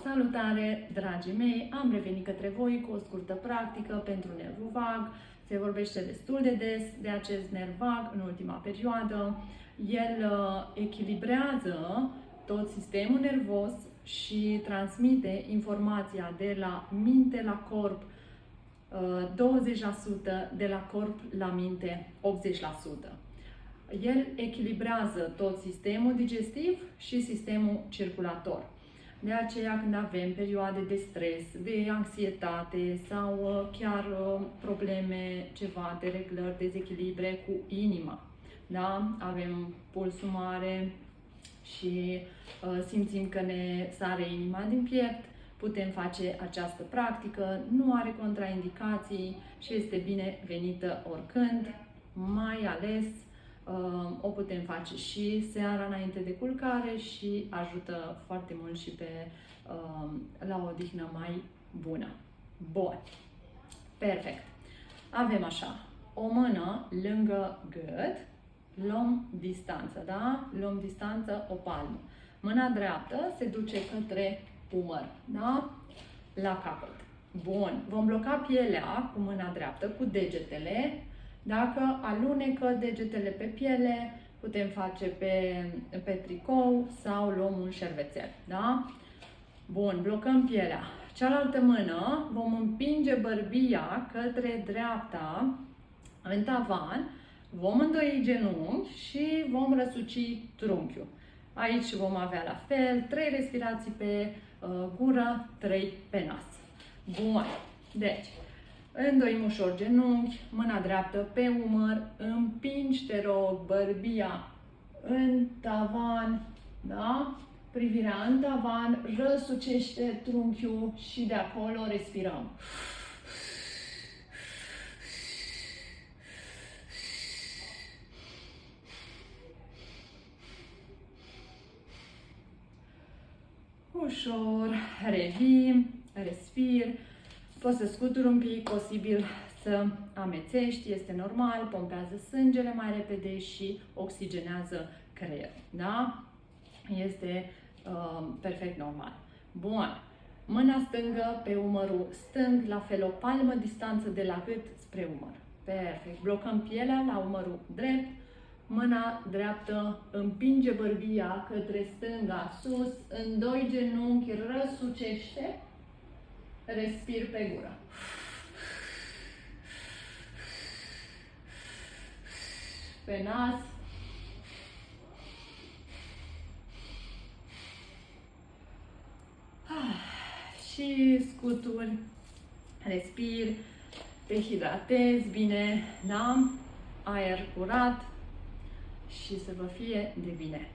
Salutare, dragii mei! Am revenit către voi cu o scurtă practică pentru nervul vag. Se vorbește destul de des de acest nerv vag în ultima perioadă. El echilibrează tot sistemul nervos și transmite informația de la minte la corp 20%, de la corp la minte 80%. El echilibrează tot sistemul digestiv și sistemul circulator. De aceea, când avem perioade de stres, de anxietate sau chiar probleme, ceva de reglări, dezechilibre cu inima, da? Avem pulsul mare și simțim că ne sare inima din piept, putem face această practică, nu are contraindicații și este binevenită oricând, mai ales o putem face și seara înainte de culcare și ajută foarte mult și la o odihnă mai bună. Bun. Perfect. Avem așa, o mână lângă gât, luăm distanță, da? Luăm distanță o palmă. Mâna dreaptă se duce către umăr, da? La capăt. Bun. Vom bloca pielea cu mâna dreaptă, cu degetele. Dacă alunecă degetele pe piele, putem face pe tricou sau luăm un șervețel, da? Bun, blocăm pielea. Cealaltă mână vom împinge bărbia către dreapta în tavan, vom îndoi genunchi și vom răsuci trunchiul. Aici vom avea la fel 3 respirații pe gură, 3 pe nas. Bun, deci îndoim ușor genunchi, mâna dreaptă pe umăr, împingi, te rog, bărbia în tavan, da? Privirea în tavan, răsucește trunchiul și de acolo respirăm. Ușor, revii, respir. Poți să scuturi un pic, posibil să amețești, este normal, pompează sângele mai repede și oxigenează creierul, da? Este perfect normal. Bun. Mâna stângă pe umărul stâng, la fel o palmă distanță de la gât spre umăr. Perfect. Blocăm pielea la umărul drept, mâna dreaptă împinge bărbia către stânga, sus, îndoi genunchi, răsucește. Respir pe gură. Pe nas. Și scuturi. Respir. Te hidratezi bine, da? Aer curat și să vă fie de bine.